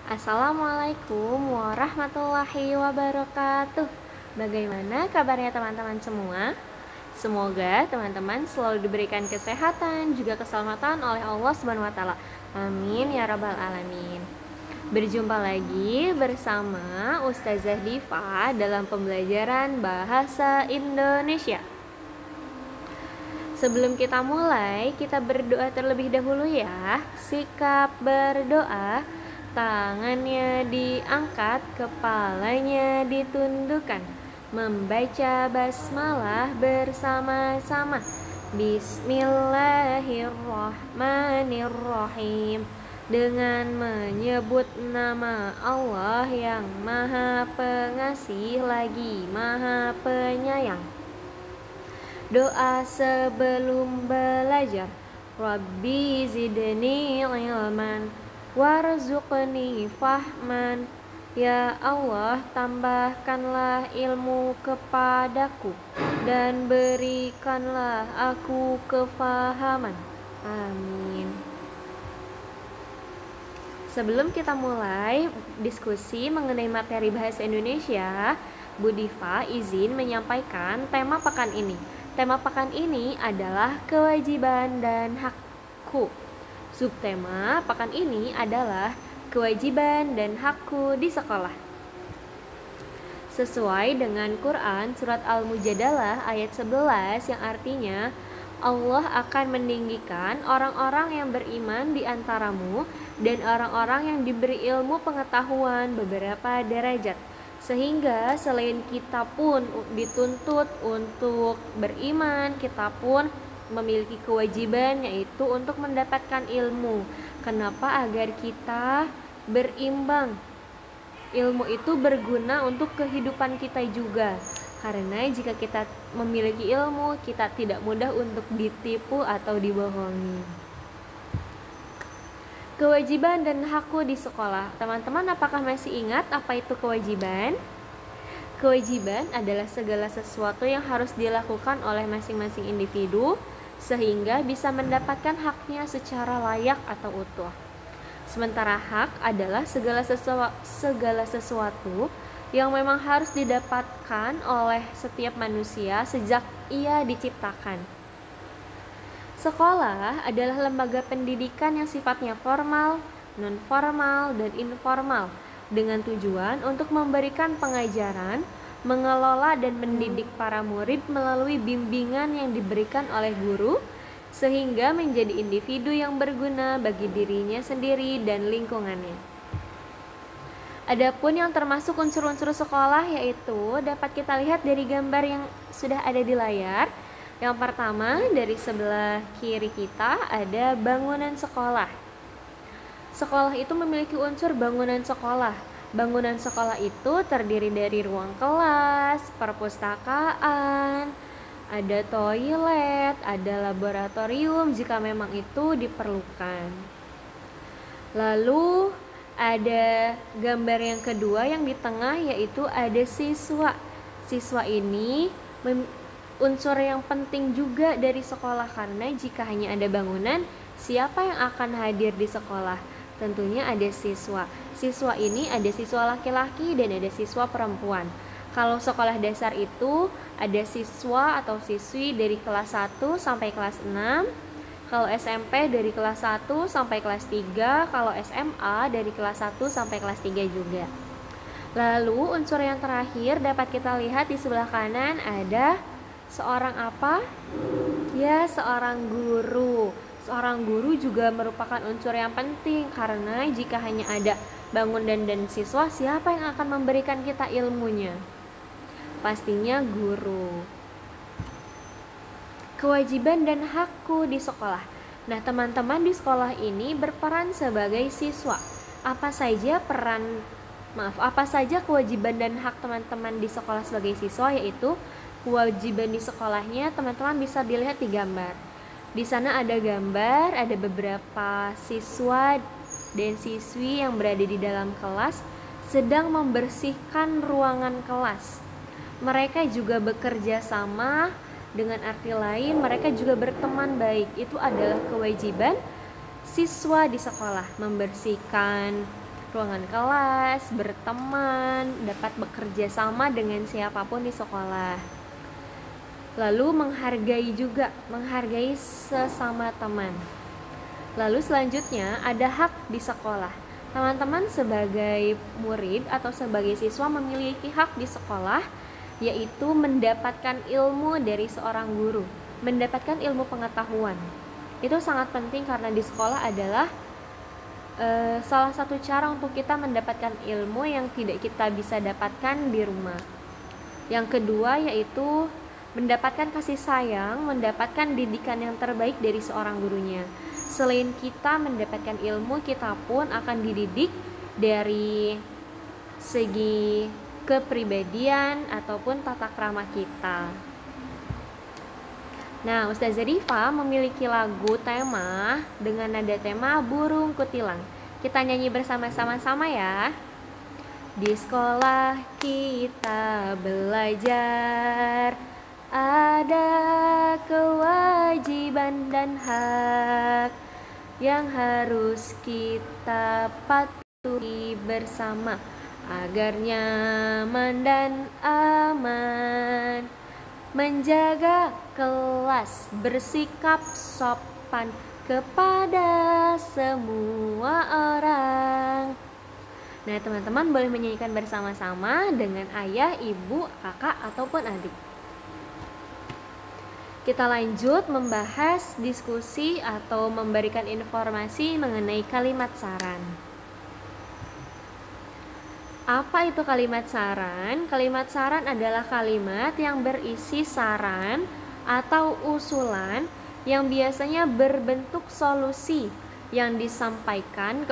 Assalamualaikum warahmatullahi wabarakatuh. Bagaimana kabarnya teman-teman semua? Semoga teman-teman selalu diberikan kesehatan juga keselamatan oleh Allah Subhanahu wa taala. Amin ya rabbal alamin. Berjumpa lagi bersama Ustazah Diva dalam pembelajaran bahasa Indonesia. Sebelum kita mulai, kita berdoa terlebih dahulu ya. Sikap berdoa, tangannya diangkat, kepalanya ditundukkan. Membaca basmalah bersama-sama. Bismillahirrahmanirrahim. Dengan menyebut nama Allah yang Maha Pengasih lagi Maha Penyayang. Doa sebelum belajar. Rabbi zidni ilman warzuqni fahman. Ya Allah, tambahkanlah ilmu kepadaku dan berikanlah aku kefahaman. Amin. Sebelum kita mulai diskusi mengenai materi bahasa Indonesia, Bu Diva izin menyampaikan tema pekan ini. Tema pekan ini adalah kewajiban dan hakku. Subtema pekan ini adalah kewajiban dan hakku di sekolah. Sesuai dengan Quran surat Al-Mujadalah ayat 11 yang artinya Allah akan meninggikan orang-orang yang beriman di antaramu dan orang-orang yang diberi ilmu pengetahuan beberapa derajat. Sehingga selain kita pun dituntut untuk beriman, kita pun memiliki kewajiban yaitu untuk mendapatkan ilmu. Kenapa? Agar kita berimbang. Ilmu itu berguna untuk kehidupan kita juga. Karena jika kita memiliki ilmu, kita tidak mudah untuk ditipu atau dibohongi. Kewajiban dan hakku di sekolah. Teman-teman apakah masih ingat apa itu kewajiban? Kewajiban adalah segala sesuatu yang harus dilakukan oleh masing-masing individu sehingga bisa mendapatkan haknya secara layak atau utuh. Sementara hak adalah segala sesuatu yang memang harus didapatkan oleh setiap manusia sejak ia diciptakan. Sekolah adalah lembaga pendidikan yang sifatnya formal, non-formal, dan informal dengan tujuan untuk memberikan pengajaran, mengelola dan mendidik para murid melalui bimbingan yang diberikan oleh guru sehingga menjadi individu yang berguna bagi dirinya sendiri dan lingkungannya. Adapun yang termasuk unsur-unsur sekolah yaitu dapat kita lihat dari gambar yang sudah ada di layar. Yang pertama, dari sebelah kiri kita ada bangunan sekolah. Sekolah itu memiliki unsur bangunan sekolah. Bangunan sekolah itu terdiri dari ruang kelas, perpustakaan, ada toilet, ada laboratorium jika memang itu diperlukan. Lalu ada gambar yang kedua yang di tengah yaitu ada siswa. Siswa ini unsur yang penting juga dari sekolah karena jika hanya ada bangunan, siapa yang akan hadir di sekolah? Tentunya ada siswa. Siswa ini ada siswa laki-laki dan ada siswa perempuan. Kalau sekolah dasar itu ada siswa atau siswi dari kelas 1 sampai kelas 6. Kalau SMP dari kelas 1 sampai kelas 3, kalau SMA dari kelas 1 sampai kelas 3 juga. Lalu unsur yang terakhir dapat kita lihat di sebelah kanan ada seorang apa? Ya, seorang guru. Seorang guru juga merupakan unsur yang penting karena jika hanya ada bangunan dan siswa, siapa yang akan memberikan kita ilmunya? Pastinya guru. Kewajiban dan hakku di sekolah. Nah, teman-teman di sekolah ini berperan sebagai siswa. Apa saja kewajiban dan hak teman-teman di sekolah sebagai siswa yaitu kewajiban di sekolahnya teman-teman bisa dilihat di gambar. Di sana ada gambar, ada beberapa siswa dan siswi yang berada di dalam kelas sedang membersihkan ruangan kelas. Mereka juga bekerja sama, dengan arti lain mereka juga berteman baik. Itu adalah kewajiban siswa di sekolah, membersihkan ruangan kelas, berteman, dapat bekerja sama dengan siapapun di sekolah. Lalu menghargai sesama teman. Lalu selanjutnya ada hak di sekolah. Teman-teman sebagai murid atau sebagai siswa memiliki hak di sekolah, yaitu mendapatkan ilmu dari seorang guru, mendapatkan ilmu pengetahuan. Itu sangat penting karena di sekolah adalah salah satu cara untuk kita mendapatkan ilmu yang tidak kita bisa dapatkan di rumah. Yang kedua yaitu mendapatkan kasih sayang, mendapatkan didikan yang terbaik dari seorang gurunya. Selain kita mendapatkan ilmu, kita pun akan dididik dari segi kepribadian ataupun tata krama kita. Nah, Ustazah Diva memiliki lagu tema dengan nada tema Burung Kutilang. Kita nyanyi bersama-sama ya. Di sekolah kita belajar, ada kewajiban dan hak yang harus kita patuhi bersama agar nyaman dan aman. Menjaga kelas, bersikap sopan kepada semua orang. Nah, teman-teman boleh menyanyikan bersama-sama dengan ayah, ibu, kakak, ataupun adik. Kita lanjut membahas diskusi atau memberikan informasi mengenai kalimat saran. Apa itu kalimat saran? Kalimat saran adalah kalimat yang berisi saran atau usulan yang biasanya berbentuk solusi yang disampaikan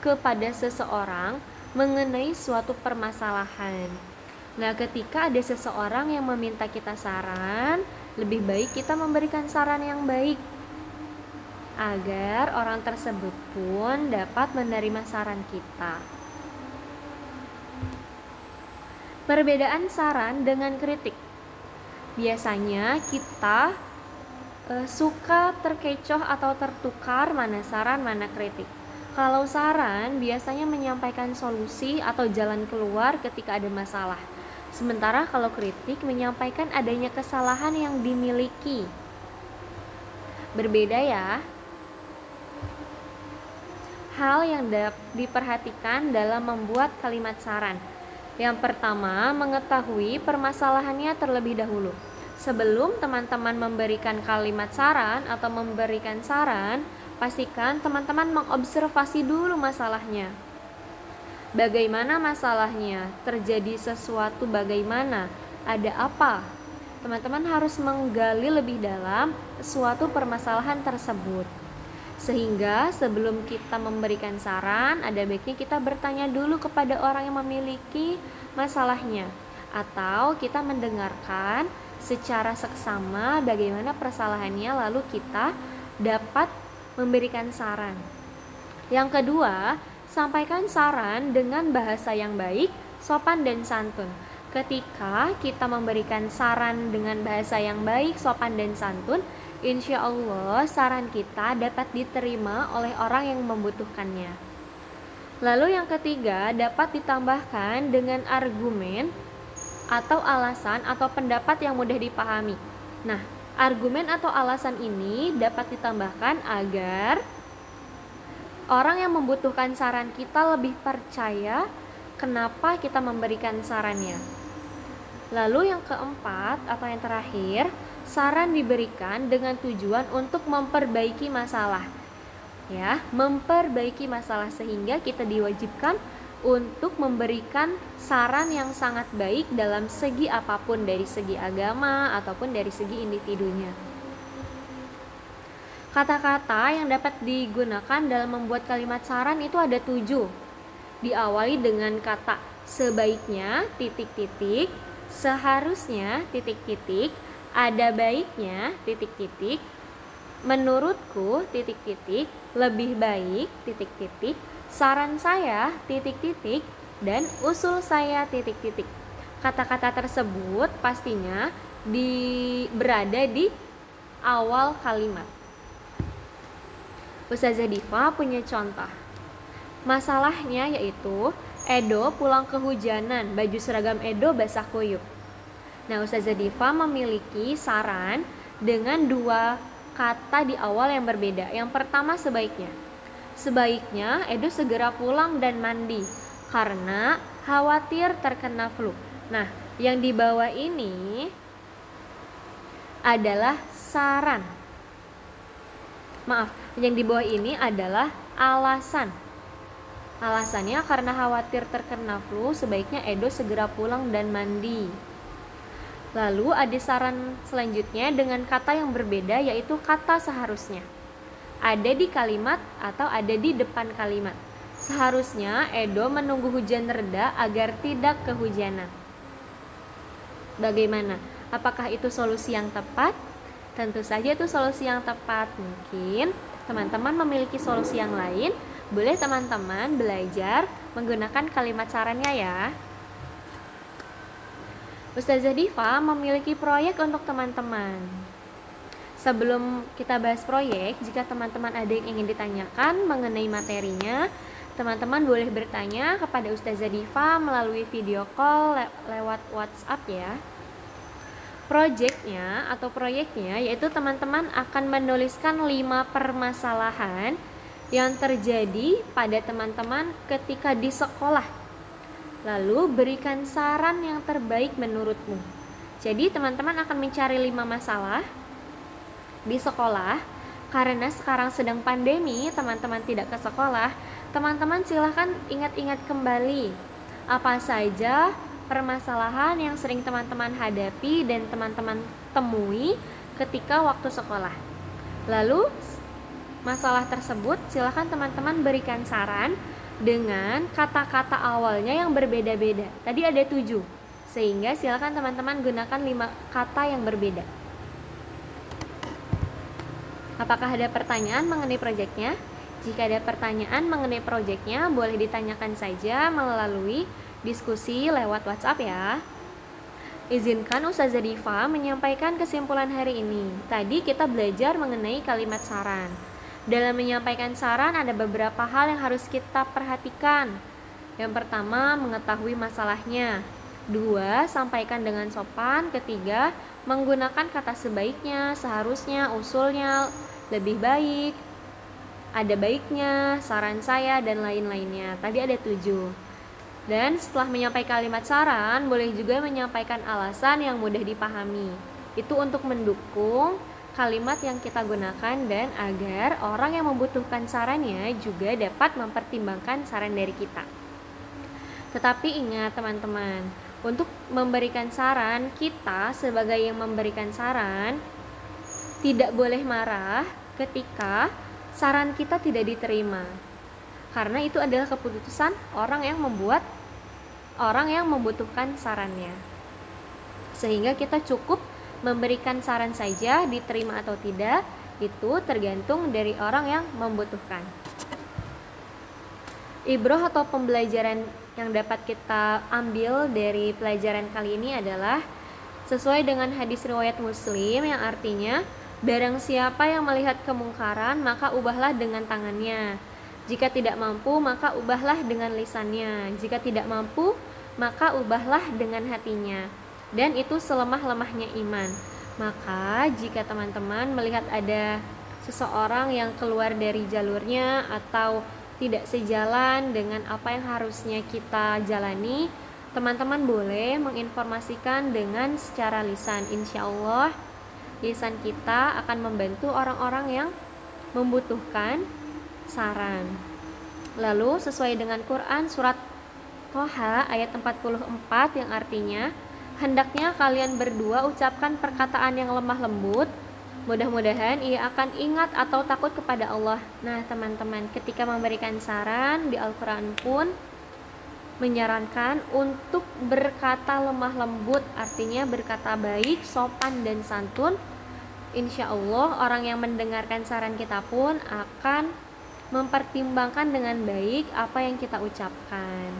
kepada seseorang mengenai suatu permasalahan. Nah, ketika ada seseorang yang meminta kita saran, lebih baik kita memberikan saran yang baik agar orang tersebut pun dapat menerima saran kita. Perbedaan saran dengan kritik. Biasanya kita suka terkecoh atau tertukar mana saran mana kritik. Kalau saran biasanya menyampaikan solusi atau jalan keluar ketika ada masalah. Sementara kalau kritik menyampaikan adanya kesalahan yang dimiliki. Berbeda ya. Hal yang diperhatikan dalam membuat kalimat saran. Yang pertama, mengetahui permasalahannya terlebih dahulu. Sebelum teman-teman memberikan kalimat saran atau memberikan saran, pastikan teman-teman mengobservasi dulu masalahnya. Bagaimana masalahnya? Terjadi sesuatu bagaimana? Ada apa? Teman-teman harus menggali lebih dalam suatu permasalahan tersebut. Sehingga sebelum kita memberikan saran, ada baiknya kita bertanya dulu kepada orang yang memiliki masalahnya. Atau kita mendengarkan secara seksama bagaimana persalahannya, lalu kita dapat memberikan saran. Yang kedua, sampaikan saran dengan bahasa yang baik, sopan dan santun. Ketika kita memberikan saran dengan bahasa yang baik, sopan dan santun, insya Allah saran kita dapat diterima oleh orang yang membutuhkannya. Lalu yang ketiga, dapat ditambahkan dengan argumen atau alasan atau pendapat yang mudah dipahami. Nah, argumen atau alasan ini dapat ditambahkan agar orang yang membutuhkan saran kita lebih percaya kenapa kita memberikan sarannya. Lalu yang keempat atau yang terakhir, saran diberikan dengan tujuan untuk memperbaiki masalah. Ya, memperbaiki masalah sehingga kita diwajibkan untuk memberikan saran yang sangat baik dalam segi apapun, dari segi agama ataupun dari segi individunya. Kata-kata yang dapat digunakan dalam membuat kalimat saran itu ada 7. Diawali dengan kata sebaiknya, titik-titik, seharusnya, titik-titik, ada baiknya, titik-titik, menurutku, titik-titik, lebih baik, titik-titik, saran saya, titik-titik, dan usul saya, titik-titik. Kata-kata tersebut pastinya berada di awal kalimat. Ustazah Diva punya contoh. Masalahnya yaitu Edo pulang kehujanan, baju seragam Edo basah kuyup. Nah, Ustazah Diva memiliki saran dengan 2 kata di awal yang berbeda. Yang pertama, sebaiknya Edo segera pulang dan mandi karena khawatir terkena flu. Nah, yang di bawah ini adalah saran. Maaf, yang di bawah ini adalah alasan. Alasannya karena khawatir terkena flu, sebaiknya Edo segera pulang dan mandi. Lalu ada saran selanjutnya dengan kata yang berbeda, yaitu kata seharusnya. Ada di kalimat atau ada di depan kalimat. Seharusnya Edo menunggu hujan reda agar tidak kehujanan. Bagaimana? Apakah itu solusi yang tepat? Tentu saja itu solusi yang tepat. Mungkin teman-teman memiliki solusi yang lain. Boleh teman-teman belajar menggunakan kalimat sarannya ya. Ustazah Diva memiliki proyek untuk teman-teman. Sebelum kita bahas proyek, jika teman-teman ada yang ingin ditanyakan mengenai materinya, teman-teman boleh bertanya kepada Ustazah Diva melalui video call lewat WhatsApp ya. Proyeknya yaitu teman-teman akan menuliskan 5 permasalahan yang terjadi pada teman-teman ketika di sekolah. Lalu berikan saran yang terbaik menurutmu. Jadi teman-teman akan mencari 5 masalah di sekolah. Karena sekarang sedang pandemi, teman-teman tidak ke sekolah, teman-teman silahkan ingat-ingat kembali apa saja permasalahan yang sering teman-teman hadapi dan teman-teman temui ketika waktu sekolah. Lalu masalah tersebut silahkan teman-teman berikan saran dengan kata-kata awalnya yang berbeda-beda. Tadi ada 7, sehingga silahkan teman-teman gunakan 5 kata yang berbeda. Apakah ada pertanyaan mengenai proyeknya? Jika ada pertanyaan mengenai proyeknya, boleh ditanyakan saja melalui diskusi lewat WhatsApp ya. Izinkan Ustazah Diva menyampaikan kesimpulan hari ini. Tadi kita belajar mengenai kalimat saran. Dalam menyampaikan saran ada beberapa hal yang harus kita perhatikan. Yang pertama, mengetahui masalahnya. 2, sampaikan dengan sopan. 3, menggunakan kata sebaiknya, seharusnya, usulnya, lebih baik, ada baiknya, saran saya, dan lain-lainnya. Tadi ada 7. Dan setelah menyampaikan kalimat saran, boleh juga menyampaikan alasan yang mudah dipahami. Itu untuk mendukung kalimat yang kita gunakan dan agar orang yang membutuhkan sarannya juga dapat mempertimbangkan saran dari kita. Tetapi ingat teman-teman, untuk memberikan saran, kita sebagai yang memberikan saran tidak boleh marah ketika saran kita tidak diterima. Karena itu adalah keputusan orang yang membutuhkan sarannya. Sehingga kita cukup memberikan saran saja, diterima atau tidak, itu tergantung dari orang yang membutuhkan. Ibroh atau pembelajaran yang dapat kita ambil dari pelajaran kali ini adalah sesuai dengan hadis riwayat Muslim yang artinya, barang siapa yang melihat kemungkaran, maka ubahlah dengan tangannya. Jika tidak mampu, maka ubahlah dengan lisannya. Jika tidak mampu, maka ubahlah dengan hatinya. Dan itu selemah-lemahnya iman. Maka jika teman-teman melihat ada seseorang yang keluar dari jalurnya atau tidak sejalan dengan apa yang harusnya kita jalani, teman-teman boleh menginformasikan dengan secara lisan. Insya Allah lisan kita akan membantu orang-orang yang membutuhkan saran. Lalu sesuai dengan Quran surat Toha ayat 44 yang artinya, hendaknya kalian berdua ucapkan perkataan yang lemah lembut, mudah-mudahan ia akan ingat atau takut kepada Allah. Nah teman-teman, ketika memberikan saran di Al-Quran pun menyarankan untuk berkata lemah lembut, artinya berkata baik, sopan dan santun. Insya Allah orang yang mendengarkan saran kita pun akan mempertimbangkan dengan baik apa yang kita ucapkan.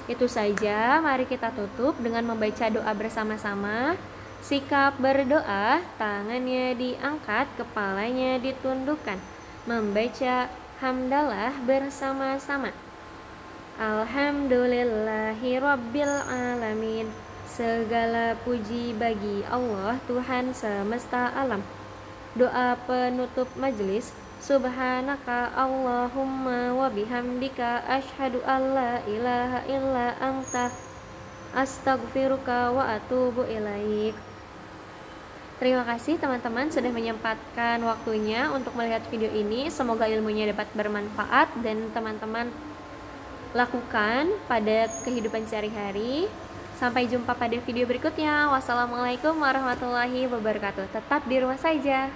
Itu saja, mari kita tutup dengan membaca doa bersama-sama. Sikap berdoa, tangannya diangkat, kepalanya ditundukkan. Membaca hamdalah bersama-sama. Alhamdulillahi Rabbil Alamin. Segala puji bagi Allah Tuhan semesta alam. Doa penutup majelis. Subhanaka Allahumma wa bihamdika asyhadu alla ilaha illa anta astaghfiruka wa atubu ilaik. Terima kasih teman-teman sudah menyempatkan waktunya untuk melihat video ini. Semoga ilmunya dapat bermanfaat dan teman-teman lakukan pada kehidupan sehari-hari. Sampai jumpa pada video berikutnya. Wassalamualaikum warahmatullahi wabarakatuh. Tetap di rumah saja.